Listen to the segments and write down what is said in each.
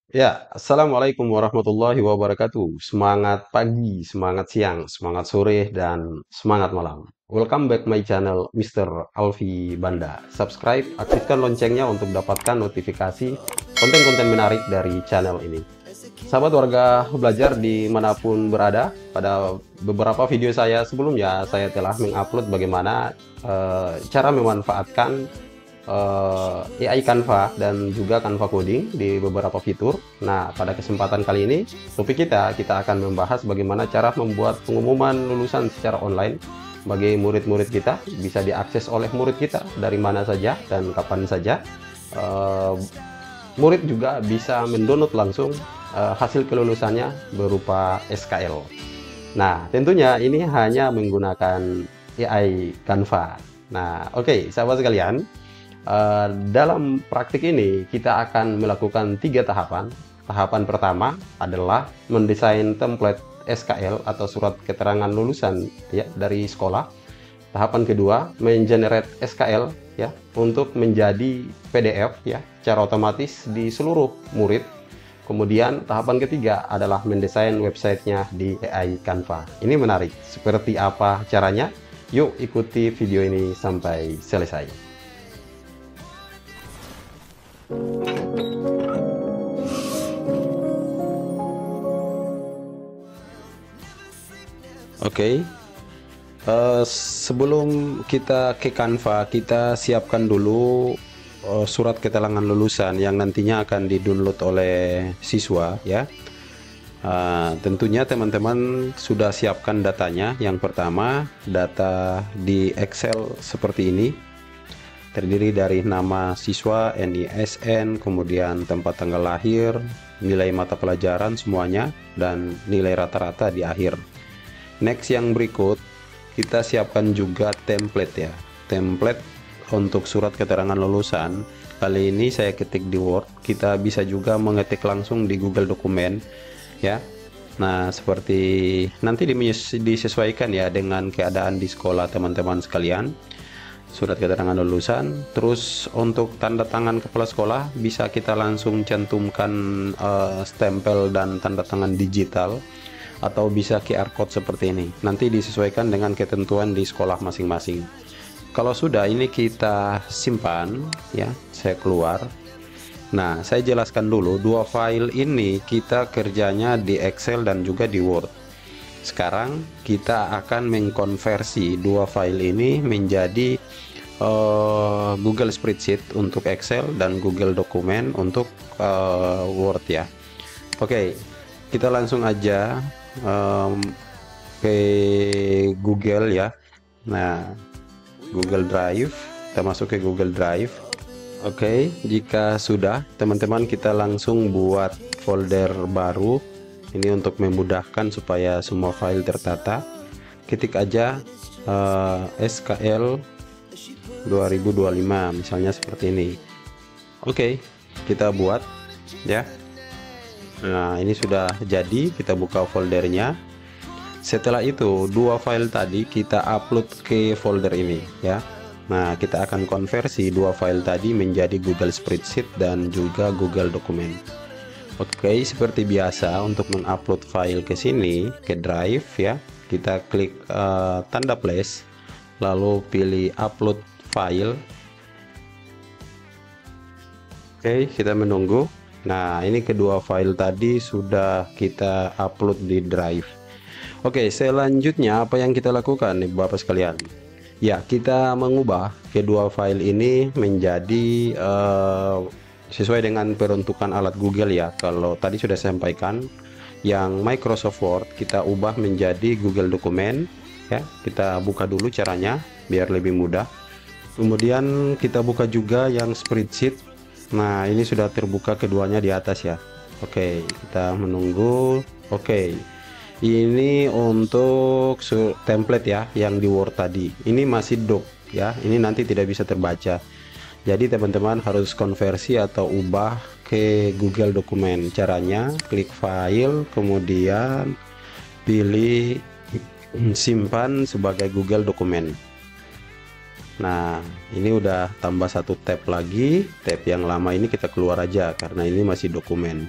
Ya, Assalamualaikum warahmatullahi wabarakatuh. Semangat pagi, semangat siang, semangat sore, dan semangat malam. Welcome back my channel, Mr. Alfi Banda. Subscribe, aktifkan loncengnya untuk dapatkan notifikasi konten-konten menarik dari channel ini. Sahabat warga belajar dimanapun berada, pada beberapa video saya sebelumnya, saya telah mengupload bagaimana cara memanfaatkan AI Canva dan juga Canva Coding di beberapa fitur. Nah, pada kesempatan kali ini, topik kita akan membahas bagaimana cara membuat pengumuman lulusan secara online bagi murid-murid kita, bisa diakses oleh murid kita dari mana saja dan kapan saja. Eh, Murid juga bisa mendownload langsung hasil kelulusannya berupa SKL. Nah, tentunya ini hanya menggunakan AI Canva. Nah, oke, sahabat sekalian, dalam praktik ini kita akan melakukan 3 tahapan. Tahapan pertama adalah mendesain template SKL atau surat keterangan lulusan ya dari sekolah. Tahapan kedua, mengenerate SKL ya untuk menjadi PDF ya secara otomatis di seluruh murid. Kemudian tahapan ketiga adalah mendesain websitenya di AI Canva. Ini menarik. Seperti apa caranya? Yuk ikuti video ini sampai selesai. Oke, sebelum kita ke Canva, kita siapkan dulu surat keterangan lulusan yang nantinya akan di-download oleh siswa ya. Tentunya teman-teman sudah siapkan datanya. Yang pertama, data di Excel seperti ini. Terdiri dari nama siswa, NISN, kemudian tempat tanggal lahir, nilai mata pelajaran semuanya, dan nilai rata-rata di akhir. Next, yang berikut, kita siapkan juga template ya. Template untuk surat keterangan lulusan. Kali ini saya ketik di Word. Kita bisa juga mengetik langsung di Google Dokumen ya. Nah, seperti nanti disesuaikan ya dengan keadaan di sekolah teman-teman sekalian. Surat keterangan lulusan. Terus untuk tanda tangan kepala sekolah bisa kita langsung cantumkan stempel dan tanda tangan digital, atau bisa QR code seperti ini. Nanti disesuaikan dengan ketentuan di sekolah masing-masing. Kalau sudah, ini kita simpan ya. Saya keluar. Nah, saya jelaskan dulu, dua file ini kita kerjanya di Excel dan juga di Word. Sekarang kita akan mengkonversi dua file ini menjadi Google Spreadsheet untuk Excel dan Google Dokumen untuk Word ya. Oke, kita langsung aja ke Google ya. Nah, Google Drive, kita masuk ke Google Drive. Oke, jika sudah, teman-teman, kita langsung buat folder baru. Ini untuk memudahkan supaya semua file tertata. Ketik aja SKL 2025 misalnya seperti ini. Oke, kita buat ya. Nah, ini sudah jadi. Kita buka foldernya. Setelah itu, dua file tadi kita upload ke folder ini ya. Nah, kita akan konversi dua file tadi menjadi Google Spreadsheet dan juga Google Dokumen. Oke, seperti biasa untuk mengupload file ke sini, ke Drive ya, kita klik tanda plus, lalu pilih Upload File. Oke, kita menunggu. Nah, ini kedua file tadi sudah kita upload di Drive. Oke, selanjutnya apa yang kita lakukan nih Bapak sekalian? Ya, kita mengubah kedua file ini menjadi sesuai dengan peruntukan alat Google ya. Kalau tadi sudah saya sampaikan, yang Microsoft Word kita ubah menjadi Google Dokumen ya. Kita buka dulu caranya biar lebih mudah. Kemudian kita buka juga yang Spreadsheet. Nah, ini sudah terbuka keduanya di atas ya. Oke, kita menunggu. Oke, ini untuk template ya yang di Word tadi. Ini masih doc ya, ini nanti tidak bisa terbaca. Jadi teman-teman harus konversi atau ubah ke Google Dokumen. Caranya klik file, kemudian pilih simpan sebagai Google Dokumen. Nah, ini udah tambah satu tab lagi. Tab yang lama ini kita keluar aja karena ini masih dokumen.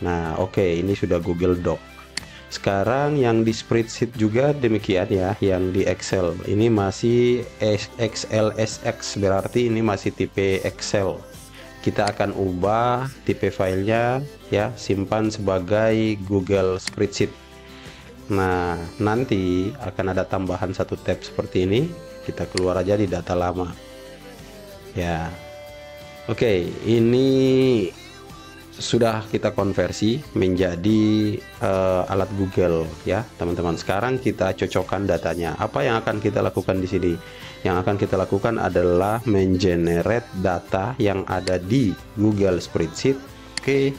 Nah, oke, ini sudah Google Doc. Sekarang yang di spreadsheet juga demikian ya, yang di Excel ini masih XLSX, berarti ini masih tipe Excel. Kita akan ubah tipe filenya ya, simpan sebagai Google Spreadsheet. Nah, nanti akan ada tambahan satu tab seperti ini. Kita keluar aja di data lama ya. Oke, ini sudah kita konversi menjadi alat Google ya teman-teman. Sekarang kita cocokkan datanya. Apa yang akan kita lakukan di sini? Yang akan kita lakukan adalah mengenerate data yang ada di Google Spreadsheet ke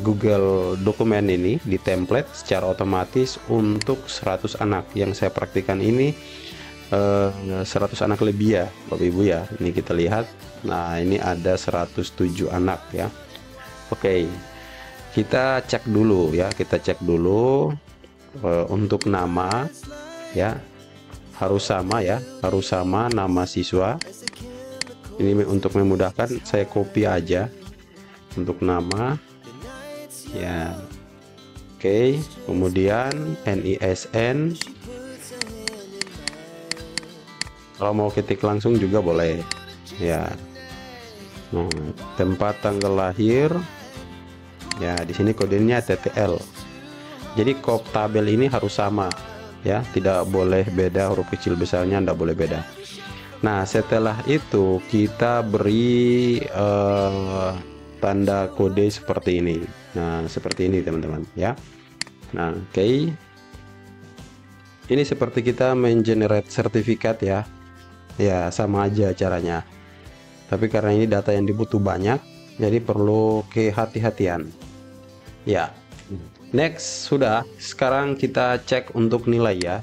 Google dokumen ini di template secara otomatis untuk 100 anak. Yang saya praktikan ini 100 anak lebih ya Bapak Ibu ya. Ini kita lihat. Nah, ini ada 107 anak ya. Oke, kita cek dulu ya, kita cek dulu untuk nama ya, harus sama ya, harus sama nama siswa. Ini untuk memudahkan saya copy aja untuk nama ya. Oke, kemudian NISN, kalau mau ketik langsung juga boleh ya. Nah, tempat tanggal lahir ya, di sini kodenya TTL. Jadi kop tabel ini harus sama ya, tidak boleh beda, huruf kecil besarnya tidak boleh beda. Nah, setelah itu kita beri tanda kode seperti ini. Nah, seperti ini teman-teman ya. Nah, oke, ini seperti kita mengenerate sertifikat ya. Ya, sama aja caranya. Tapi karena ini data yang dibutuh banyak, jadi perlu kehati-hatian ya. Next, sudah. Sekarang kita cek untuk nilai ya.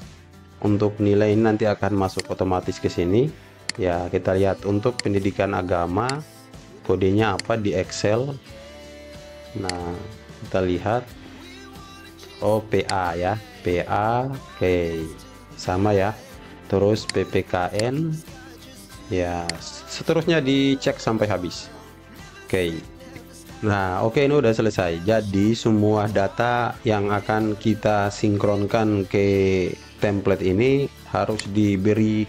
Untuk nilai ini nanti akan masuk otomatis ke sini ya. Kita lihat untuk pendidikan agama, kodenya apa di Excel. Nah, kita lihat PA ya, PA, oke, sama ya. Terus PPKN ya, seterusnya dicek sampai habis. Oke. Nah, oke, ini udah selesai. Jadi semua data yang akan kita sinkronkan ke template ini harus diberi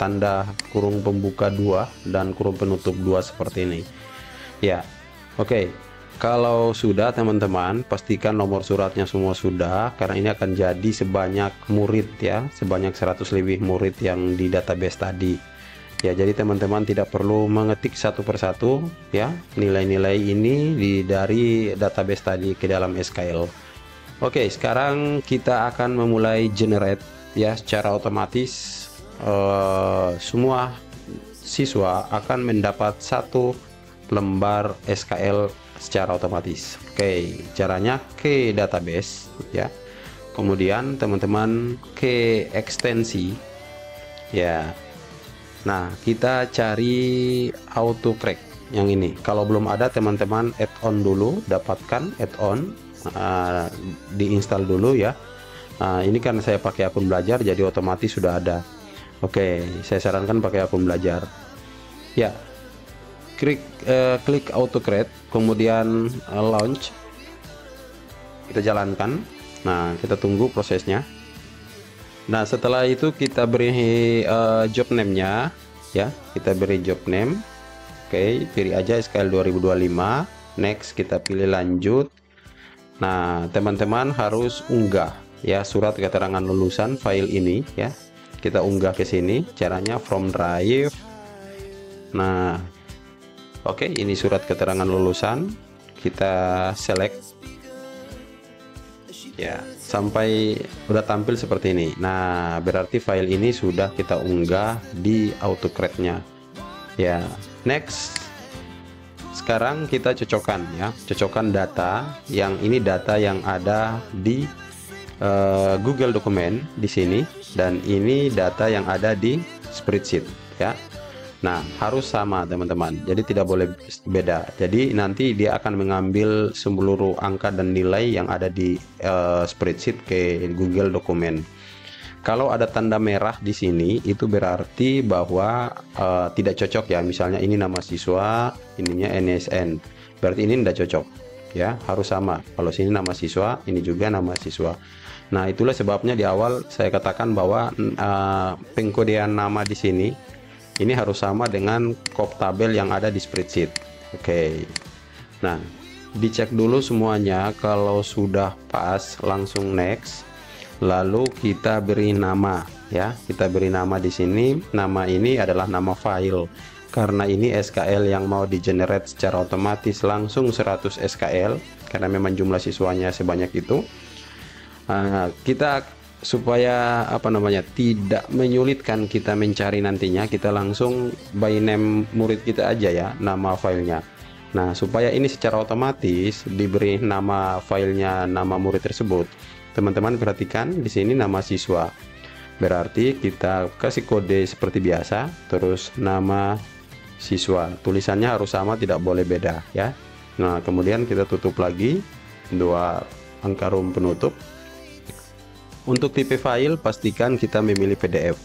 tanda kurung pembuka 2 dan kurung penutup 2 seperti ini ya. Oke, kalau sudah teman-teman, pastikan nomor suratnya semua sudah, karena ini akan jadi sebanyak murid ya, sebanyak 100 lebih murid yang di database tadi ya. Jadi teman-teman tidak perlu mengetik satu persatu ya nilai-nilai ini dari database tadi ke dalam SQL. Oke, sekarang kita akan memulai generate ya secara otomatis. Semua siswa akan mendapat satu lembar SQL secara otomatis. Oke, caranya ke database ya. Kemudian teman-teman ke ekstensi ya. Nah, kita cari autocorrect yang ini. Kalau belum ada teman-teman add-on dulu, dapatkan add-on, diinstal dulu ya. Ini kan saya pakai akun belajar, jadi otomatis sudah ada. Oke, saya sarankan pakai akun belajar ya. Klik autocorrect, kemudian launch, kita jalankan. Nah, kita tunggu prosesnya. Nah, setelah itu kita beri job name-nya ya, kita beri job name. Oke, pilih aja SQL 2025. Next, kita pilih lanjut. Nah, teman-teman harus unggah ya surat keterangan lulusan file ini ya. Kita unggah ke sini, caranya from drive. Nah, oke, ini surat keterangan lulusan. Kita select ya sampai udah tampil seperti ini. Nah, berarti file ini sudah kita unggah di autocorrect-nya ya. Next, sekarang kita cocokkan ya, cocokkan data yang ini, data yang ada di Google dokumen di sini, dan ini data yang ada di spreadsheet ya. Nah, harus sama teman-teman, jadi tidak boleh beda. Jadi nanti dia akan mengambil seluruh angka dan nilai yang ada di spreadsheet ke Google dokumen. Kalau ada tanda merah di sini, itu berarti bahwa tidak cocok ya. Misalnya ini nama siswa, ininya NSN, berarti ini tidak cocok ya, harus sama. Kalau sini nama siswa, ini juga nama siswa. Nah, itulah sebabnya di awal saya katakan bahwa pengkodean nama di sini ini harus sama dengan kop tabel yang ada di spreadsheet. Oke. Nah, dicek dulu semuanya. Kalau sudah pas, langsung next. Lalu kita beri nama, ya. Kita beri nama di sini. Nama ini adalah nama file. Karena ini SKL yang mau di generate secara otomatis langsung 100 SKL, karena memang jumlah siswanya sebanyak itu. Kita supaya tidak menyulitkan kita mencari nantinya, kita langsung by name murid kita aja ya, nama filenya. Nah, supaya ini secara otomatis diberi nama filenya, nama murid tersebut. Teman-teman perhatikan di sini nama siswa. Berarti kita kasih kode seperti biasa, terus nama siswa. Tulisannya harus sama, tidak boleh beda ya. Nah, kemudian kita tutup lagi, 2 angka room penutup. Untuk tipe file, pastikan kita memilih PDF.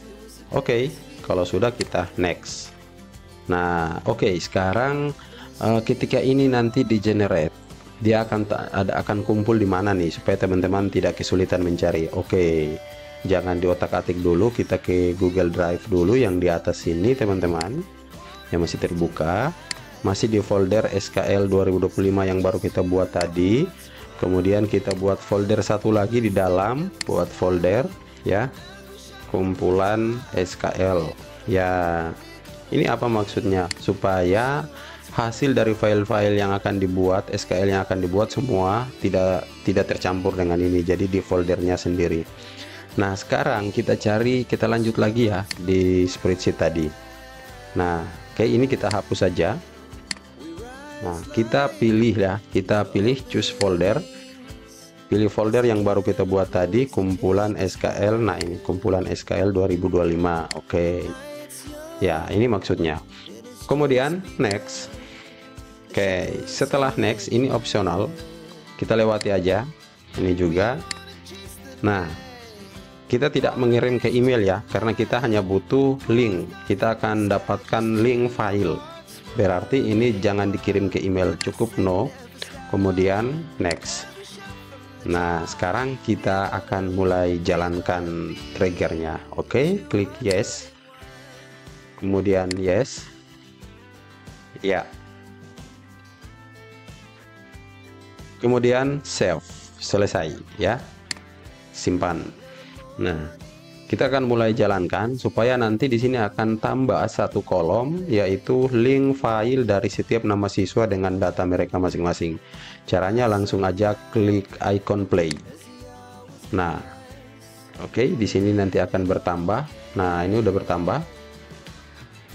Oke, kalau sudah kita next. Nah, oke, sekarang ketika ini nanti di generate, dia akan kumpul di mana nih supaya teman-teman tidak kesulitan mencari. Oke, jangan di otak-atik dulu, kita ke Google Drive dulu yang di atas sini teman-teman, yang masih terbuka, masih di folder SKL 2025 yang baru kita buat tadi. Kemudian kita buat folder satu lagi di dalam, buat folder ya, kumpulan SKL ya. Ini apa maksudnya? Supaya hasil dari file-file yang akan dibuat, SKL yang akan dibuat semua tidak tercampur dengan ini, jadi di foldernya sendiri. Nah, sekarang kita lanjut lagi ya di spreadsheet tadi. Nah, kayak ini kita hapus saja. Nah, kita pilih choose folder, pilih folder yang baru kita buat tadi, kumpulan SKL. Nah, ini kumpulan SKL 2025. Oke ya, ini maksudnya. Kemudian next. Oke, setelah next ini opsional, kita lewati aja ini juga. Nah, kita tidak mengirim ke email ya, karena kita hanya butuh link. Kita akan dapatkan link file, berarti ini jangan dikirim ke email, cukup no. Kemudian next. Nah, sekarang kita akan mulai jalankan triggernya. Oke, klik yes, kemudian yes ya, kemudian save, selesai ya, simpan. Nah, kita akan mulai jalankan supaya nanti di sini akan tambah satu kolom, yaitu link file dari setiap nama siswa dengan data mereka masing-masing. Caranya langsung aja klik icon play. Nah, oke, di sini nanti akan bertambah. Nah, ini udah bertambah.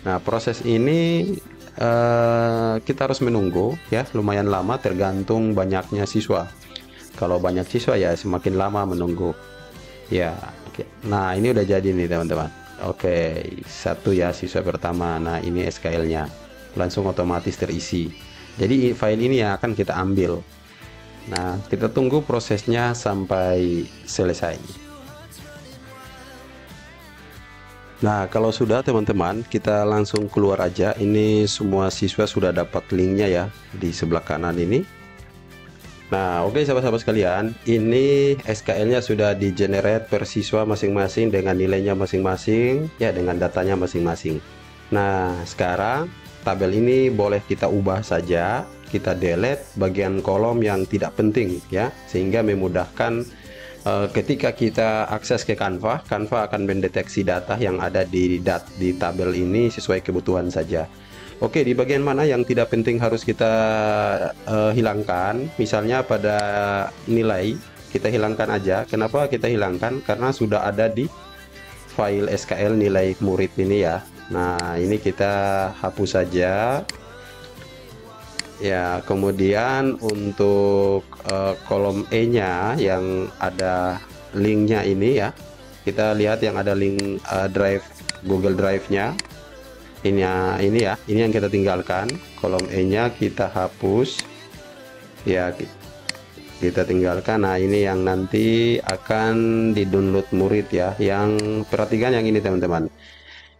Nah, proses ini kita harus menunggu ya, lumayan lama tergantung banyaknya siswa. Kalau banyak siswa ya semakin lama menunggu ya. Oke. Nah, ini udah jadi nih teman-teman. Oke, satu ya siswa pertama. Nah, ini SKL-nya langsung otomatis terisi. Jadi file ini yang akan kita ambil. Nah, kita tunggu prosesnya sampai selesai. Nah, kalau sudah teman-teman, kita langsung keluar aja. Ini semua siswa sudah dapat linknya ya di sebelah kanan ini. Nah, oke sahabat-sahabat sekalian, ini SKL-nya sudah di generate per siswa masing-masing dengan nilainya masing-masing ya, dengan datanya masing-masing. Nah, sekarang tabel ini boleh kita ubah saja, kita delete bagian kolom yang tidak penting ya, sehingga memudahkan ketika kita akses ke Canva akan mendeteksi data yang ada di tabel ini sesuai kebutuhan saja. Oke, di bagian mana yang tidak penting harus kita hilangkan, misalnya pada nilai, kita hilangkan aja. Kenapa kita hilangkan? Karena sudah ada di file SKL nilai murid ini ya. Nah, ini kita hapus saja ya. Kemudian untuk kolom E-nya yang ada linknya ini ya, kita lihat yang ada link drive Google Drive-nya. Ini ya, ini yang kita tinggalkan. Kolom E-nya kita hapus ya, kita tinggalkan. Nah, ini yang nanti akan di-download murid ya. Yang perhatikan yang ini teman-teman,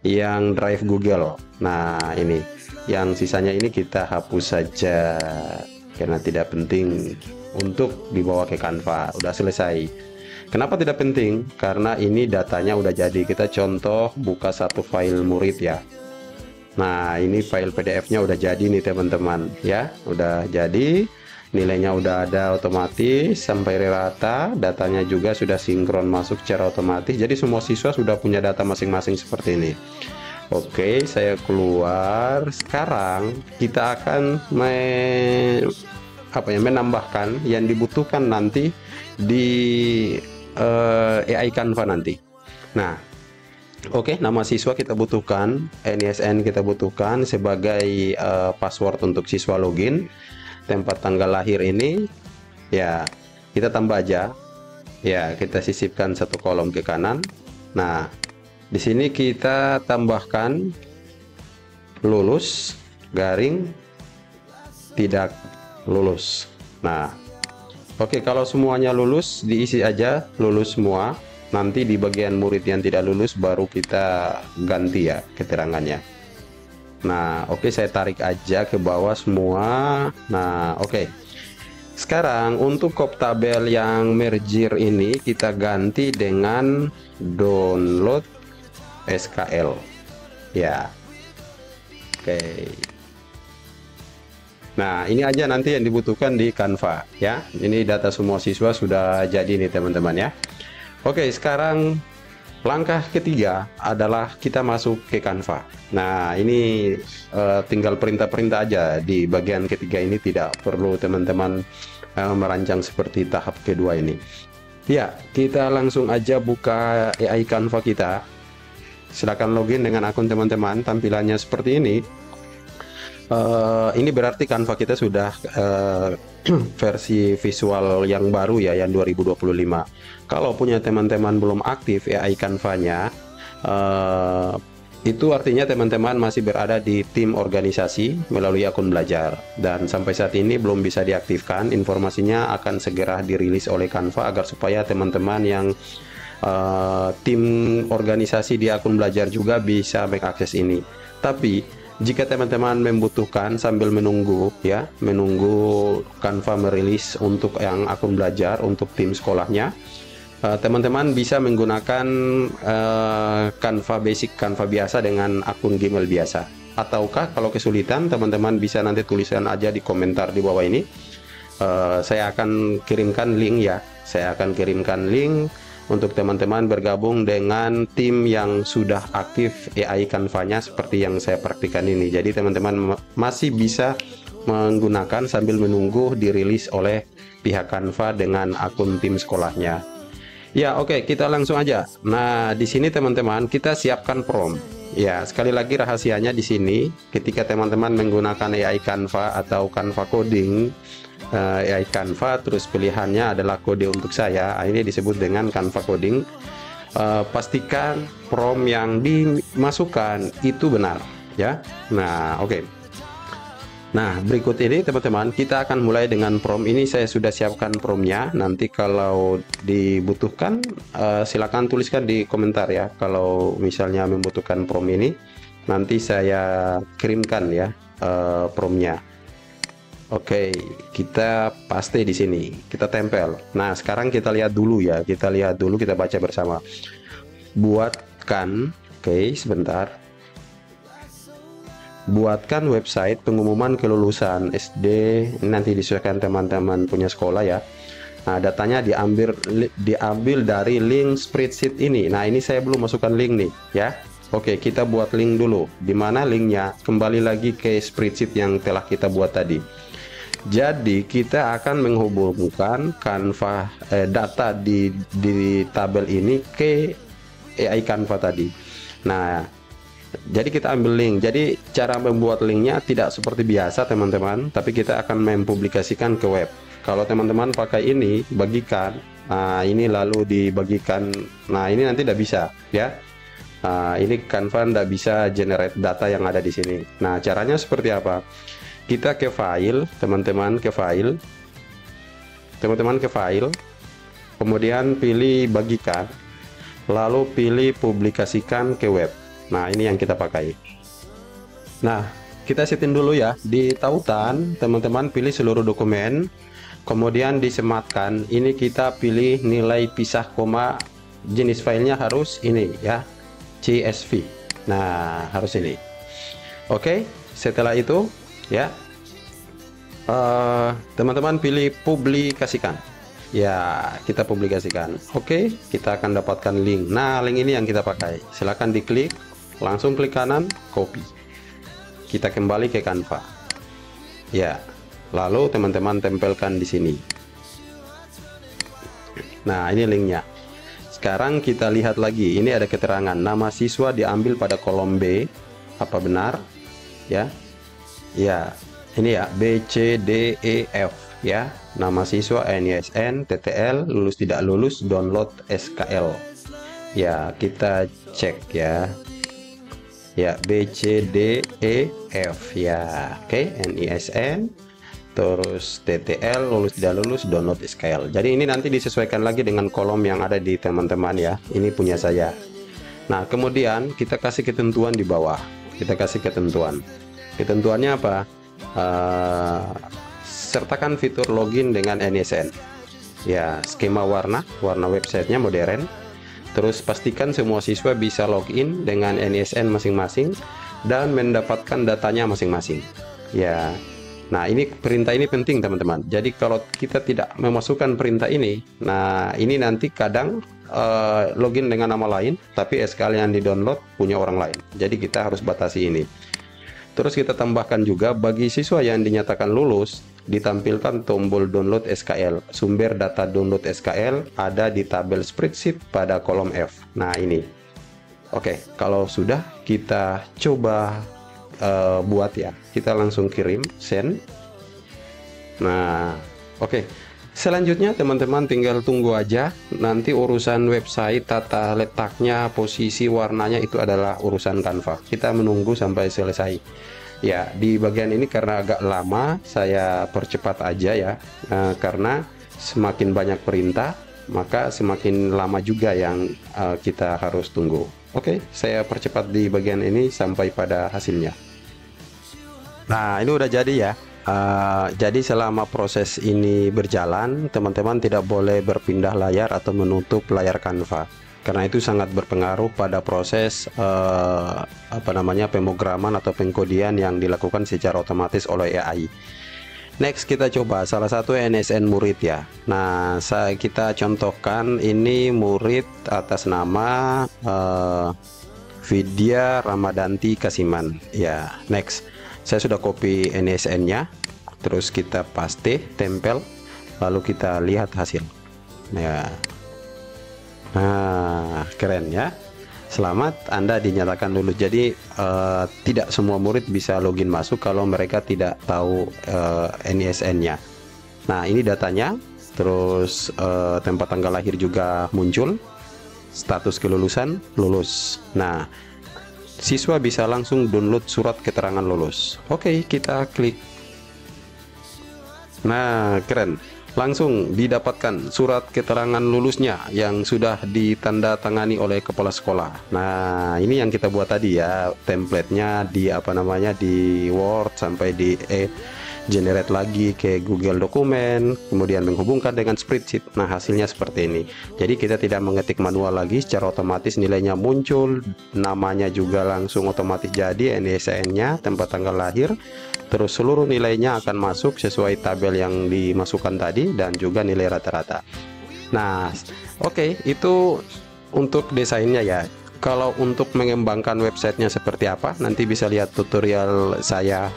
yang drive Google. Nah, ini yang sisanya ini kita hapus saja. karena tidak penting untuk dibawa ke Canva. Udah selesai. Kenapa tidak penting? Karena ini datanya udah jadi. Kita contoh buka satu file murid ya. Nah, ini file PDF-nya udah jadi nih teman-teman ya. Udah jadi. Nilainya udah ada otomatis sampai rata, datanya juga sudah sinkron masuk secara otomatis. Jadi semua siswa sudah punya data masing-masing seperti ini. Oke, saya keluar. Sekarang kita akan menambahkan yang dibutuhkan nanti di AI Canva nanti. Nah, oke, nama siswa kita butuhkan, NISN kita butuhkan sebagai password untuk siswa login. Tempat tanggal lahir ini ya kita tambah aja ya, kita sisipkan satu kolom ke kanan. Nah, di sini kita tambahkan lulus garing tidak lulus. Nah, oke, kalau semuanya lulus diisi aja lulus semua. Nanti di bagian murid yang tidak lulus baru kita ganti ya keterangannya. Nah, oke, saya tarik aja ke bawah semua. Nah, oke. Sekarang untuk kop tabel yang merger ini kita ganti dengan download SKL. Ya. Oke. Nah, ini aja nanti yang dibutuhkan di Canva ya. Ini data semua siswa sudah jadi nih teman-teman ya. Oke, sekarang langkah ketiga adalah kita masuk ke Canva. Nah, ini tinggal perintah-perintah aja di bagian ketiga ini, tidak perlu teman-teman merancang seperti tahap kedua ini. Ya, kita langsung aja buka AI Canva kita. Silakan login dengan akun teman-teman, tampilannya seperti ini. Ini berarti Canva kita sudah versi visual yang baru ya, yang 2025. Kalau punya teman-teman belum aktif AI Canva-nya, itu artinya teman-teman masih berada di tim organisasi melalui akun belajar, dan sampai saat ini belum bisa diaktifkan. Informasinya akan segera dirilis oleh Canva agar supaya teman-teman yang tim organisasi di akun belajar juga bisa mengakses ini. Tapi jika teman-teman membutuhkan sambil menunggu ya, menunggu Canva merilis untuk yang akun belajar untuk tim sekolahnya, teman-teman bisa menggunakan Canva basic, Canva biasa dengan akun Gmail biasa. Ataukah kalau kesulitan, teman-teman bisa nanti tuliskan aja di komentar di bawah ini. Saya akan kirimkan link ya. Saya akan kirimkan link untuk teman-teman bergabung dengan tim yang sudah aktif AI Canva-nya seperti yang saya praktikkan ini. Jadi teman-teman masih bisa menggunakan sambil menunggu dirilis oleh pihak Canva dengan akun tim sekolahnya. Ya, oke, kita langsung aja. Nah, di sini teman-teman kita siapkan prompt. Ya, sekali lagi rahasianya di sini, ketika teman-teman menggunakan AI Canva atau Canva coding, AI Canva, terus pilihannya adalah kode untuk saya. Ini disebut dengan Canva coding. Pastikan prompt yang dimasukkan itu benar ya. Nah, oke. Nah, berikut ini teman-teman kita akan mulai dengan prompt ini. Saya sudah siapkan promptnya. Nanti kalau dibutuhkan silakan tuliskan di komentar ya. Kalau misalnya membutuhkan prompt ini, nanti saya kirimkan ya promptnya. Oke, kita paste di sini, kita tempel. Nah, sekarang kita lihat dulu ya, kita baca bersama. Buatkan, oke, sebentar. Buatkan website pengumuman kelulusan SD, ini nanti disesuaikan teman-teman punya sekolah ya. Nah, datanya diambil dari link spreadsheet ini. Nah, ini saya belum masukkan link nih ya. Oke, kita buat link dulu. Di mana linknya? Kembali lagi ke spreadsheet yang telah kita buat tadi. Jadi kita akan menghubungkan Canva data di tabel ini ke AI Canva tadi. Nah, jadi kita ambil link. Jadi cara membuat linknya tidak seperti biasa teman-teman, tapi kita akan mempublikasikan ke web. Kalau teman-teman pakai ini bagikan, nah ini lalu dibagikan. Nah, ini nanti tidak bisa ya. Nah, ini Canva tidak bisa generate data yang ada di sini. Nah, caranya seperti apa? Kita ke file, teman-teman ke file, kemudian pilih bagikan, lalu pilih publikasikan ke web. Nah, ini yang kita pakai. Nah, kita setting dulu ya. Di tautan, teman-teman pilih seluruh dokumen, kemudian disematkan. Ini kita pilih nilai pisah koma, jenis filenya harus ini ya, CSV. Nah, harus ini. Oke, setelah itu ya, teman-teman pilih publikasikan. Ya, kita publikasikan. Oke, kita akan dapatkan link. Nah, link ini yang kita pakai. Silahkan diklik, langsung klik kanan, copy. Kita kembali ke Canva. Ya, lalu teman-teman tempelkan di sini. Nah, ini linknya. Sekarang kita lihat lagi. Ini ada keterangan nama siswa diambil pada kolom B. Apa benar? Ya, ya. Ini ya, B, C, D, E, F. Ya, nama siswa, NISN, TTL, lulus tidak lulus, download SKL. Ya, kita cek ya. Ya, B, C, D, E, F. Ya, oke, NISN, terus TTL, lulus tidak lulus, download SKL. Jadi ini nanti disesuaikan lagi dengan kolom yang ada di teman-teman ya. Ini punya saya. Nah, kemudian kita kasih ketentuan di bawah. Kita kasih ketentuan. Ketentuannya apa? Sertakan fitur login dengan NISN. Ya, skema warna websitenya modern. Terus pastikan semua siswa bisa login dengan NISN masing-masing dan mendapatkan datanya masing-masing. Ya, nah ini perintah ini penting teman-teman. Jadi kalau kita tidak memasukkan perintah ini, nah ini nanti kadang login dengan nama lain, tapi SKL yang di-download punya orang lain. Jadi kita harus batasi ini. Terus kita tambahkan juga bagi siswa yang dinyatakan lulus, ditampilkan tombol download SKL. Sumber data download SKL ada di tabel spreadsheet pada kolom F. Nah ini. Oke, kalau sudah kita coba buat ya. Kita langsung kirim, send. Nah, oke. Selanjutnya teman-teman tinggal tunggu aja. Nanti urusan website, tata letaknya, posisi, warnanya itu adalah urusan Canva. Kita menunggu sampai selesai. Ya, di bagian ini karena agak lama, saya percepat aja ya. Karena semakin banyak perintah, maka semakin lama juga yang kita harus tunggu. Oke, saya percepat di bagian ini sampai pada hasilnya. Nah, ini udah jadi ya. Jadi selama proses ini berjalan, teman-teman tidak boleh berpindah layar atau menutup layar Canva, karena itu sangat berpengaruh pada proses pemrograman atau pengkodian yang dilakukan secara otomatis oleh AI. Next, kita coba salah satu NISN murid ya. Nah, kita contohkan ini murid atas nama Vidya Ramadanti Kasiman. Ya, next. Saya sudah copy NISN-nya, terus kita paste, tempel, lalu kita lihat hasil. Ya, nah keren ya. Selamat, Anda dinyatakan lulus. Jadi tidak semua murid bisa login masuk kalau mereka tidak tahu NISN-nya. Nah ini datanya, terus tempat tanggal lahir juga muncul, status kelulusan lulus. Nah, siswa bisa langsung download surat keterangan lulus. Oke, kita klik. Nah, keren. Langsung didapatkan surat keterangan lulusnya yang sudah ditandatangani oleh kepala sekolah. Nah, ini yang kita buat tadi ya, template-nya di di Word sampai di generate lagi ke Google Dokumen, kemudian menghubungkan dengan spreadsheet. Nah, hasilnya seperti ini. Jadi kita tidak mengetik manual lagi, secara otomatis nilainya muncul, namanya juga langsung otomatis jadi, NISN-nya, tempat tanggal lahir, terus seluruh nilainya akan masuk sesuai tabel yang dimasukkan tadi dan juga nilai rata-rata. Nah, oke, itu untuk desainnya ya. Kalau untuk mengembangkan websitenya seperti apa, nanti bisa lihat tutorial saya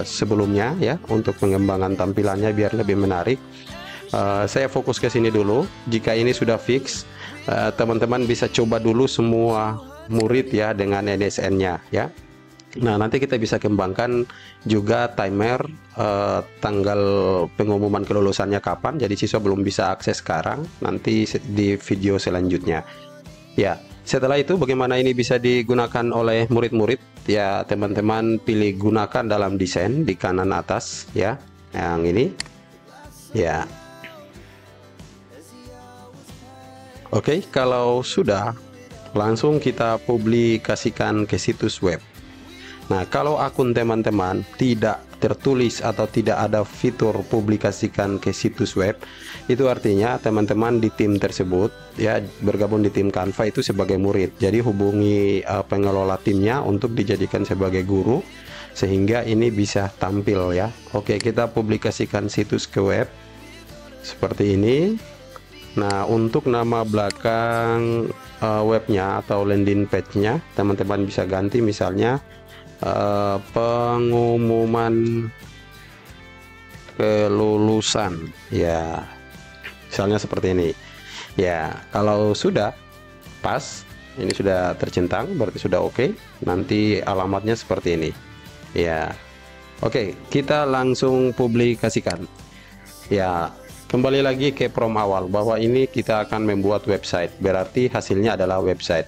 sebelumnya ya, untuk pengembangan tampilannya biar lebih menarik. Saya fokus ke sini dulu. Jika ini sudah fix, teman-teman bisa coba dulu semua murid ya dengan NISN-nya ya. Nah, nanti kita bisa kembangkan juga timer tanggal pengumuman kelulusannya kapan. Jadi siswa belum bisa akses sekarang, nanti di video selanjutnya. Ya, setelah itu bagaimana ini bisa digunakan oleh murid-murid? Ya, teman-teman pilih gunakan dalam desain di kanan atas ya, yang ini. Ya. Oke, kalau sudah, langsung kita publikasikan ke situs web. Nah, kalau akun teman-teman tidak tertulis atau tidak ada fitur publikasikan ke situs web, itu artinya teman-teman di tim tersebut ya, bergabung di tim Canva itu sebagai murid. Jadi hubungi pengelola timnya untuk dijadikan sebagai guru sehingga ini bisa tampil ya. Oke, kita publikasikan situs ke web seperti ini. Nah, untuk nama belakang webnya atau landing page-nya teman-teman bisa ganti misalnya pengumuman kelulusan ya, misalnya seperti ini ya. Kalau sudah pas, ini sudah tercentang, berarti sudah oke. Nanti alamatnya seperti ini ya. Oke, kita langsung publikasikan ya. Kembali lagi ke prompt awal bahwa ini kita akan membuat website, berarti hasilnya adalah website.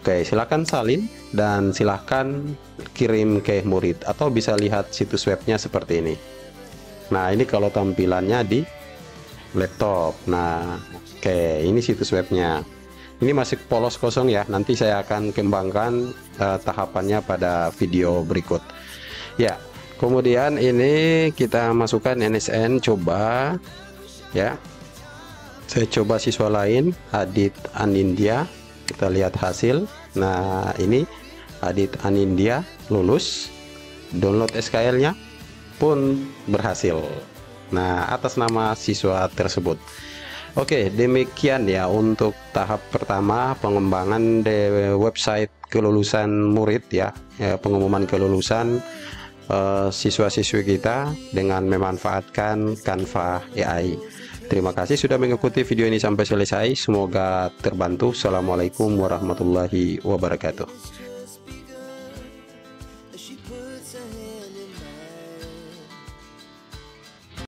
Oke, silahkan salin dan silahkan kirim ke murid, atau bisa lihat situs webnya seperti ini. Nah, ini kalau tampilannya di laptop. Nah, oke, ini situs webnya. Ini masih polos kosong ya, nanti saya akan kembangkan tahapannya pada video berikut ya. Kemudian ini kita masukkan NSN, coba ya. Saya coba siswa lain, Adit Anindya. Kita lihat hasil. Nah, ini Adit Anindya lulus. Download SKL-nya pun berhasil. Nah, atas nama siswa tersebut. Oke, demikian ya untuk tahap pertama pengembangan di website kelulusan murid ya, pengumuman kelulusan siswa-siswi kita dengan memanfaatkan Canva AI. Terima kasih sudah mengikuti video ini sampai selesai. Semoga terbantu. Assalamualaikum warahmatullahi wabarakatuh.